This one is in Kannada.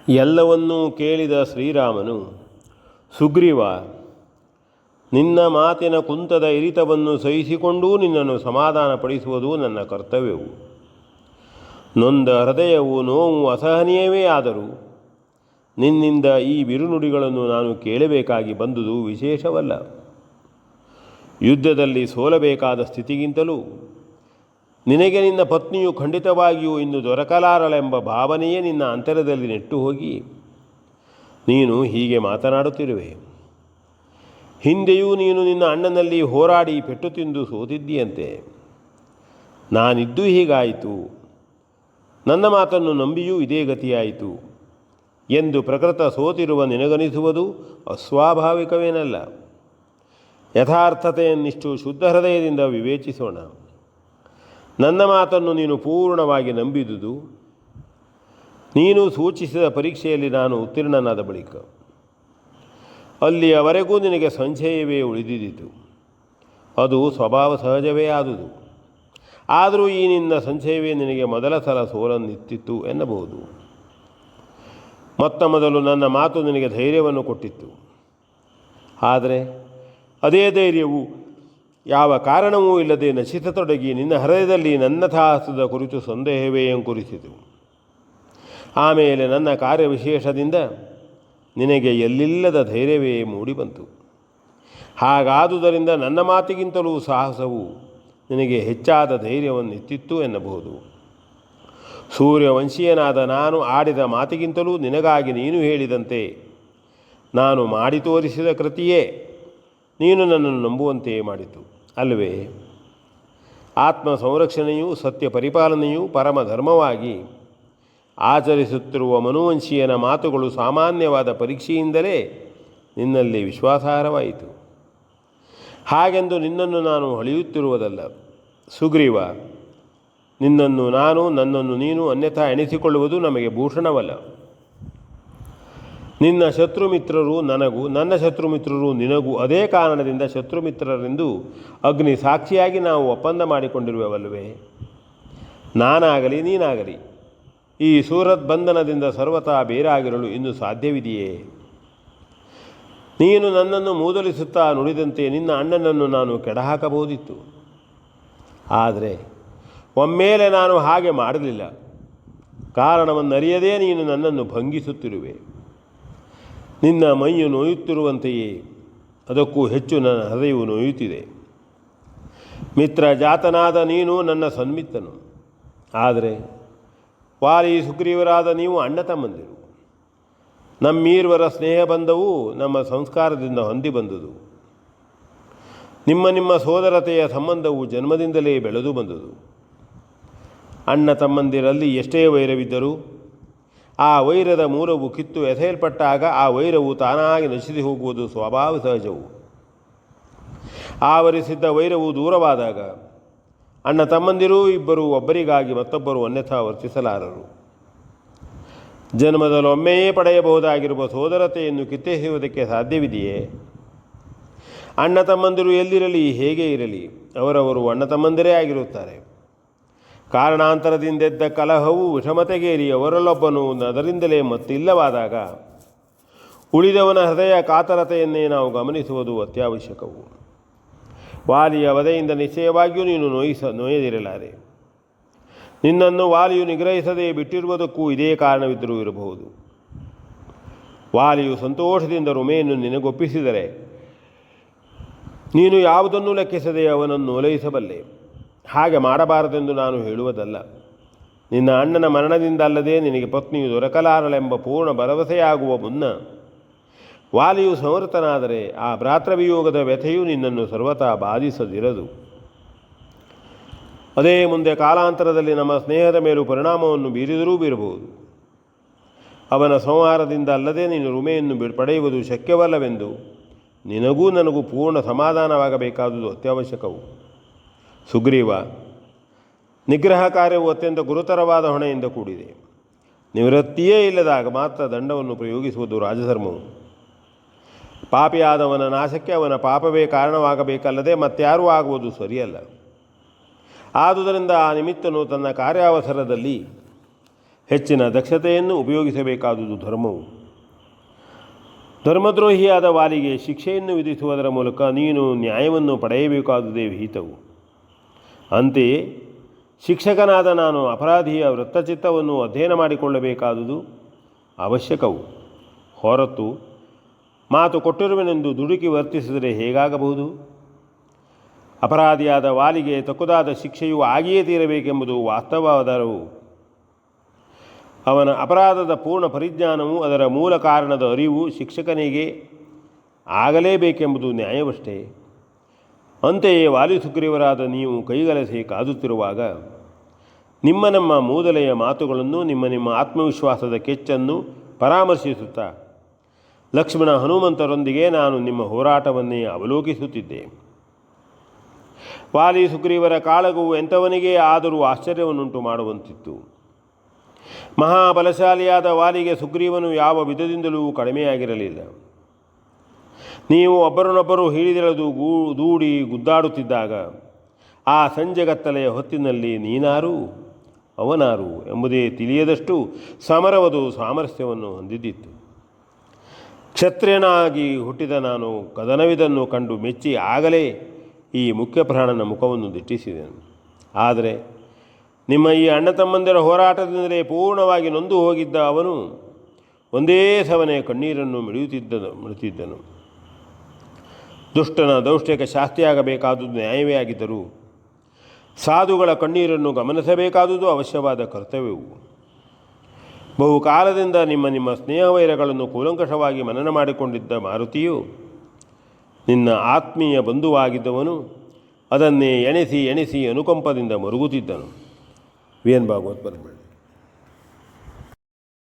ಎಲ್ಲವನ್ನೂ ಕೇಳಿದ ಶ್ರೀರಾಮನು, ಸುಗ್ರೀವ, ನಿನ್ನ ಮಾತಿನ ಕುಂತದ ಇರಿತವನ್ನು ಸಹಿಸಿಕೊಂಡೂ ನಿನ್ನನ್ನು ಸಮಾಧಾನಪಡಿಸುವುದು ನನ್ನ ಕರ್ತವ್ಯವು. ನೊಂದ ಹೃದಯವು ನೋವು ಅಸಹನೀಯವೇ ಆದರೂ ನಿನ್ನಿಂದ ಈ ಬಿರುನುಡಿಗಳನ್ನು ನಾನು ಕೇಳಬೇಕಾಗಿ ಬಂದುದು ವಿಶೇಷವಲ್ಲ. ಯುದ್ಧದಲ್ಲಿ ಸೋಲಬೇಕಾದ ಸ್ಥಿತಿಗಿಂತಲೂ ನಿನಗೆ ನಿನ್ನ ಪತ್ನಿಯು ಖಂಡಿತವಾಗಿಯೂ ಇನ್ನು ದೊರಕಲಾರಳೆಂಬ ಭಾವನೆಯೇ ನಿನ್ನ ಅಂತರದಲ್ಲಿ ನೆಟ್ಟು ಹೋಗಿ ನೀನು ಹೀಗೆ ಮಾತನಾಡುತ್ತಿರುವೆ. ಹಿಂದೆಯೂ ನೀನು ನಿನ್ನ ಅಣ್ಣನಲ್ಲಿ ಹೋರಾಡಿ ಪೆಟ್ಟು ತಿಂದು ಸೋತಿದ್ದೀಯಂತೆ. ನಾನಿದ್ದು ಹೀಗಾಯಿತು, ನನ್ನ ಮಾತನ್ನು ನಂಬಿಯೂ ಇದೇ ಗತಿಯಾಯಿತು ಎಂದು ಪ್ರಕೃತ ಸೋತಿರುವ ನಿನಗನಿಸುವುದು ಅಸ್ವಾಭಾವಿಕವೇನಲ್ಲ. ಯಥಾರ್ಥತೆಯನ್ನಿಷ್ಟು ಶುದ್ಧ ಹೃದಯದಿಂದ ವಿವೇಚಿಸೋಣ. ನನ್ನ ಮಾತನ್ನು ನೀನು ಪೂರ್ಣವಾಗಿ ನಂಬಿದುದು ನೀನು ಸೂಚಿಸಿದ ಪರೀಕ್ಷೆಯಲ್ಲಿ ನಾನು ಉತ್ತೀರ್ಣನಾದ ಬಳಿಕ. ಅಲ್ಲಿಯವರೆಗೂ ನಿನಗೆ ಸಂಶಯವೇ ಉಳಿದಿದ್ದಿತು. ಅದು ಸ್ವಭಾವ ಸಹಜವೇ ಆದುದು. ಆದರೂ ಈ ನಿನ್ನ ಸಂಶಯವೇ ನಿನಗೆ ಮೊದಲ ಸಲ ಸೋಲನ್ನಿತ್ತಿತ್ತು ಎನ್ನಬಹುದು. ಮೊದಲು ನನ್ನ ಮಾತು ನಿನಗೆ ಧೈರ್ಯವನ್ನು ಕೊಟ್ಟಿತ್ತು. ಆದರೆ ಅದೇ ಧೈರ್ಯವು ಯಾವ ಕಾರಣವೂ ಇಲ್ಲದೆ ನಶಿಸತೊಡಗಿ ನಿನ್ನ ಹೃದಯದಲ್ಲಿ ನನ್ನ ಸಾಹಸದ ಕುರಿತು ಸಂದೇಹವೇ ಅಂಕುರಿಸಿತು. ಆಮೇಲೆ ನನ್ನ ಕಾರ್ಯವಿಶೇಷದಿಂದ ನಿನಗೆ ಎಲ್ಲಿಲ್ಲದ ಧೈರ್ಯವೇ ಮೂಡಿಬಂತು. ಹಾಗಾದುದರಿಂದ ನನ್ನ ಮಾತಿಗಿಂತಲೂ ಸಾಹಸವು ನಿನಗೆ ಹೆಚ್ಚಾದ ಧೈರ್ಯವನ್ನಿತ್ತಿತ್ತು ಎನ್ನಬಹುದು. ಸೂರ್ಯವಂಶೀಯನಾದ ನಾನು ಆಡಿದ ಮಾತಿಗಿಂತಲೂ ನಿನಗಾಗಿ ನೀನು ಹೇಳಿದಂತೆ ನಾನು ಮಾಡಿ ತೋರಿಸಿದ ಕೃತಿಯೇ ನೀನು ನನ್ನನ್ನು ನಂಬುವಂತೆ ಮಾಡಿತು ಅಲ್ಲವೇ? ಆತ್ಮ ಸಂರಕ್ಷಣೆಯೂ ಸತ್ಯ ಪರಿಪಾಲನೆಯೂ ಪರಮ ಧರ್ಮವಾಗಿ ಆಚರಿಸುತ್ತಿರುವ ಮನುವಂಶೀಯನ ಮಾತುಗಳು ಸಾಮಾನ್ಯವಾದ ಪರೀಕ್ಷೆಯಿಂದಲೇ ನಿನ್ನಲ್ಲಿ ವಿಶ್ವಾಸಾರ್ಹವಾಯಿತು. ಹಾಗೆಂದು ನಿನ್ನನ್ನು ನಾನು ಹೊಳೆಯುತ್ತಿರುವುದಲ್ಲ ಸುಗ್ರೀವ. ನಿನ್ನನ್ನು ನಾನು, ನನ್ನನ್ನು ನೀನು ಅನ್ಯಥಾ ಎಣಿಸಿಕೊಳ್ಳುವುದು ನಮಗೆ ಭೂಷಣವಲ್ಲ. ನಿನ್ನ ಶತ್ರುಮಿತ್ರರು ನನಗೂ, ನನ್ನ ಶತ್ರುಮಿತ್ರರು ನಿನಗೂ ಅದೇ ಕಾರಣದಿಂದ ಶತ್ರುಮಿತ್ರರೆಂದು ಅಗ್ನಿ ಸಾಕ್ಷಿಯಾಗಿ ನಾವು ಒಪ್ಪಂದ ಮಾಡಿಕೊಂಡಿರುವವಲ್ಲವೇ? ನಾನಾಗಲಿ ನೀನಾಗಲಿ ಈ ಸೂರತ್ ಬಂಧನದಿಂದ ಸರ್ವತಾ ಬೇರಾಗಿರಲು ಇನ್ನು ಸಾಧ್ಯವಿದೆಯೇ? ನೀನು ನನ್ನನ್ನು ಮೂದಲಿಸುತ್ತಾ ನುಡಿದಂತೆ ನಿನ್ನ ಅಣ್ಣನನ್ನು ನಾನು ಕೆಡಹಾಕಬಹುದಿತ್ತು. ಆದರೆ ಒಮ್ಮೆಲೆ ನಾನು ಹಾಗೆ ಮಾಡಲಿಲ್ಲ. ಕಾರಣವನ್ನರಿಯದೇ ನೀನು ನನ್ನನ್ನು ಭಂಗಿಸುತ್ತಿರುವೆ. ನಿನ್ನ ಮೈಯು ನೋಯುತ್ತಿರುವಂತೆಯೇ ಅದಕ್ಕೂ ಹೆಚ್ಚು ನನ್ನ ಹೃದಯವು ನೋಯುತ್ತಿದೆ. ಮಿತ್ರ ಜಾತನಾದ ನೀನು ನನ್ನ ಸನ್ಮಿತ್ತನು. ಆದರೆ ವಾಲಿ ಸುಗ್ರೀವರಾದ ನೀವು ಅಣ್ಣ ತಮ್ಮಂದಿರು. ನಮ್ಮೀರ್ವರ ಸ್ನೇಹ ಬಂಧವು ನಮ್ಮ ಸಂಸ್ಕಾರದಿಂದ ಹೊಂದಿ ಬಂದುದು. ನಿಮ್ಮ ಸೋದರತೆಯ ಸಂಬಂಧವು ಜನ್ಮದಿಂದಲೇ ಬೆಳೆದು ಬಂದುದು. ಅಣ್ಣ ತಮ್ಮಂದಿರಲ್ಲಿ ಎಷ್ಟೇ ವೈರವಿದ್ದರೂ ಆ ವೈರದ ಮೂಲವು ಕಿತ್ತು ಎಸೆಯಲ್ಪಟ್ಟಾಗ ಆ ವೈರವು ತಾನಾಗಿ ನಶಿಸಿ ಹೋಗುವುದು ಸ್ವಭಾವ ಸಹಜವು. ಆವರಿಸಿದ್ದ ವೈರವು ದೂರವಾದಾಗ ಅಣ್ಣ ತಮ್ಮಂದಿರೂ ಇಬ್ಬರು ಒಬ್ಬರಿಗಾಗಿ ಮತ್ತೊಬ್ಬರು ಅನ್ಯಥಾ ವರ್ತಿಸಲಾರರು. ಜನ್ಮದಲ್ಲೊಮ್ಮೆಯೇ ಪಡೆಯಬಹುದಾಗಿರುವ ಸೋದರತೆಯನ್ನು ಕಿತ್ತೆಸೆಯುವುದಕ್ಕೆ ಸಾಧ್ಯವಿದೆಯೇ? ಅಣ್ಣ ತಮ್ಮಂದಿರು ಎಲ್ಲಿರಲಿ, ಹೇಗೆ ಇರಲಿ, ಅವರವರು ಅಣ್ಣ ತಮ್ಮಂದಿರೇ ಆಗಿರುತ್ತಾರೆ. ಕಾರಣಾಂತರದಿಂದೆದ್ದ ಕಲಹವು ವಿಷಮತೆಗೇರಿ ಅವರಲ್ಲೊಬ್ಬನು ಅದರಿಂದಲೇ ಮತ್ತಿಲ್ಲವಾದಾಗ ಉಳಿದವನ ಹೃದಯ ಕಾತರತೆಯನ್ನೇ ನಾವು ಗಮನಿಸುವುದು ಅತ್ಯವಶ್ಯಕವು. ವಾಲಿಯ ವಧೆಯಿಂದ ನಿಶ್ಚಯವಾಗಿಯೂ ನೀನು ನೋಯದಿರಲಾರೆ. ನಿನ್ನನ್ನು ವಾಲಿಯು ನಿಗ್ರಹಿಸದೆ ಬಿಟ್ಟಿರುವುದಕ್ಕೂ ಇದೇ ಕಾರಣವಿದ್ದರೂ ಇರಬಹುದು. ವಾಲಿಯು ಸಂತೋಷದಿಂದ ರುಮೆಯನ್ನು ನಿನಗೊಪ್ಪಿಸಿದರೆ ನೀನು ಯಾವುದನ್ನೂ ಲೆಕ್ಕಿಸದೆ ಅವನನ್ನು ಓಲೈಸಬಲ್ಲೆ. ಹಾಗೆ ಮಾಡಬಾರದೆಂದು ನಾನು ಹೇಳುವುದಲ್ಲ. ನಿನ್ನ ಅಣ್ಣನ ಮರಣದಿಂದಲ್ಲದೆ ನಿನಗೆ ಪತ್ನಿಯು ದೊರಕಲಾರಳೆಂಬ ಪೂರ್ಣ ಭರವಸೆಯಾಗುವ ಮುನ್ನ ವಾಲಿಯು ಸಮರ್ಥನಾದರೆ ಆ ಭ್ರಾತೃವಿಯೋಗದ ವ್ಯಥೆಯು ನಿನ್ನನ್ನು ಸರ್ವತಾ ಬಾಧಿಸದಿರದು. ಅದೇ ಮುಂದೆ ಕಾಲಾಂತರದಲ್ಲಿ ನಮ್ಮ ಸ್ನೇಹದ ಮೇಲೂ ಪರಿಣಾಮವನ್ನು ಬೀರಿದರೂ ಬೀರಬಹುದು. ಅವನ ಸಂಹಾರದಿಂದ ಅಲ್ಲದೆ ನೀನು ರುಮೆಯನ್ನು ಪಡೆಯುವುದು ಶಕ್ಯವಲ್ಲವೆಂದು ನಿನಗೂ ನನಗೂ ಪೂರ್ಣ ಸಮಾಧಾನವಾಗಬೇಕಾದುದು ಅತ್ಯವಶ್ಯಕವು. ಸುಗ್ರೀವ, ನಿಗ್ರಹ ಕಾರ್ಯವು ಅತ್ಯಂತ ಗುರುತರವಾದ ಹೊಣೆಯಿಂದ ಕೂಡಿದೆ. ನಿವೃತ್ತಿಯೇ ಇಲ್ಲದಾಗ ಮಾತ್ರ ದಂಡವನ್ನು ಪ್ರಯೋಗಿಸುವುದು ರಾಜಧರ್ಮವು. ಪಾಪಿಯಾದವನ ನಾಶಕ್ಕೆ ಅವನ ಪಾಪವೇ ಕಾರಣವಾಗಬೇಕಲ್ಲದೆ ಮತ್ಯಾರೂ ಆಗುವುದು ಸರಿಯಲ್ಲ. ಆದುದರಿಂದ ಆ ನಿಮಿತ್ತನು ತನ್ನ ಕಾರ್ಯಾವಸರದಲ್ಲಿ ಹೆಚ್ಚಿನ ದಕ್ಷತೆಯನ್ನು ಉಪಯೋಗಿಸಬೇಕಾದುದು ಧರ್ಮವು. ಧರ್ಮದ್ರೋಹಿಯಾದ ವಾಲಿಗೆ ಶಿಕ್ಷೆಯನ್ನು ವಿಧಿಸುವುದರ ಮೂಲಕ ನೀನು ನ್ಯಾಯವನ್ನು ಪಡೆಯಬೇಕಾದುದೇ ವಿಹಿತವು. ಅಂತೆಯೇ ಶಿಕ್ಷಕನಾದ ನಾನು ಅಪರಾಧಿಯ ವೃತ್ತಚಿತ್ತವನ್ನು ಅಧ್ಯಯನ ಮಾಡಿಕೊಳ್ಳಬೇಕಾದುದು ಅವಶ್ಯಕವು. ಹೊರತು ಮಾತು ಕೊಟ್ಟಿರುವೆನೆಂದು ದುಡುಕಿ ವರ್ತಿಸಿದರೆ ಹೇಗಾಗಬಹುದು? ಅಪರಾಧಿಯಾದ ವಾಲಿಗೆ ತಕ್ಕುದಾದ ಶಿಕ್ಷೆಯು ಆಗಿಯೇ ತೀರಬೇಕೆಂಬುದು ವಾಸ್ತವವಾದರೂ ಅವನ ಅಪರಾಧದ ಪೂರ್ಣ ಪರಿಜ್ಞಾನವು ಅದರ ಮೂಲ ಕಾರಣದ ಅರಿವು ಶಿಕ್ಷಕನಿಗೆ ಆಗಲೇಬೇಕೆಂಬುದು ನ್ಯಾಯವಷ್ಟೇ. ಅಂತೆಯೇ ವಾಲಿ ಸುಗ್ರೀವರಾದ ನೀವು ಕೈಗಲಸೆ ಕಾದುತ್ತಿರುವಾಗ ನಮ್ಮ ಮೂದಲೆಯ ಮಾತುಗಳನ್ನು ನಿಮ್ಮ ಆತ್ಮವಿಶ್ವಾಸದ ಕೆಚ್ಚನ್ನು ಪರಾಮರ್ಶಿಸುತ್ತಾ ಲಕ್ಷ್ಮಣ ಹನುಮಂತರೊಂದಿಗೆ ನಾನು ನಿಮ್ಮ ಹೋರಾಟವನ್ನೇ ಅವಲೋಕಿಸುತ್ತಿದ್ದೆ. ವಾಲಿ ಸುಗ್ರೀವರ ಕಾಳಗವು ಎಂಥವನಿಗೆ ಆದರೂ ಆಶ್ಚರ್ಯವನ್ನುಂಟು ಮಾಡುವಂತಿತ್ತು. ಮಹಾಬಲಶಾಲಿಯಾದ ವಾಲಿಗೆ ಸುಗ್ರೀವನು ಯಾವ ವಿಧದಿಂದಲೂ ಕಡಿಮೆಯಾಗಿರಲಿಲ್ಲ. ನೀವು ಒಬ್ಬರನ್ನೊಬ್ಬರು ಹಿಡಿದೆಳೆದು ದೂಡಿ ಗುದ್ದಾಡುತ್ತಿದ್ದಾಗ ಆ ಸಂಜೆಗತ್ತಲೆಯ ಹೊತ್ತಿನಲ್ಲಿ ನೀನಾರು ಅವನಾರು ಎಂಬುದೇ ತಿಳಿಯದಷ್ಟು ಸಮರವದು ಸಾಮರಸ್ಯವನ್ನು ಹೊಂದಿದ್ದಿತ್ತು. ಕ್ಷತ್ರಿಯನಾಗಿ ಹುಟ್ಟಿದ ನಾನು ಕದನವಿದನ್ನು ಕಂಡು ಮೆಚ್ಚಿ ಆಗಲೇ ಈ ಮುಖ್ಯಪ್ರಾಣನ ಮುಖವನ್ನು ದಿಟ್ಟಿಸಿದೆನು. ಆದರೆ ನಿಮ್ಮ ಈ ಅಣ್ಣ ತಮ್ಮಂದಿರ ಹೋರಾಟದಿಂದಲೇ ಪೂರ್ಣವಾಗಿ ನೊಂದು ಹೋಗಿದ್ದ ಅವನು ಒಂದೇ ಸವನೆ ಕಣ್ಣೀರನ್ನು ಮಿಡುತ್ತಿದ್ದನು. ದುಷ್ಟನ ದೌಷ್ಟ್ಯಕ್ಕೆ ಶಾಸ್ತಿಯಾಗಬೇಕಾದುದು ನ್ಯಾಯವೇ ಆಗಿದ್ದರೂ ಸಾಧುಗಳ ಕಣ್ಣೀರನ್ನು ಗಮನಿಸಬೇಕಾದುದು ಅವಶ್ಯವಾದ ಕರ್ತವ್ಯವು. ಬಹುಕಾಲದಿಂದ ನಿಮ್ಮ ಸ್ನೇಹವೈರಗಳನ್ನು ಕೂಲಂಕಷವಾಗಿ ಮನನ ಮಾಡಿಕೊಂಡಿದ್ದ ಮಾರುತಿಯು ನಿನ್ನ ಆತ್ಮೀಯ ಬಂಧುವಾಗಿದ್ದವನು ಅದನ್ನೇ ಎಣಿಸಿ ಅನುಕಂಪದಿಂದ ಮರುಗುತ್ತಿದ್ದನು. V N Bhagwat ಬರೆದ್ಬಿಡಿ.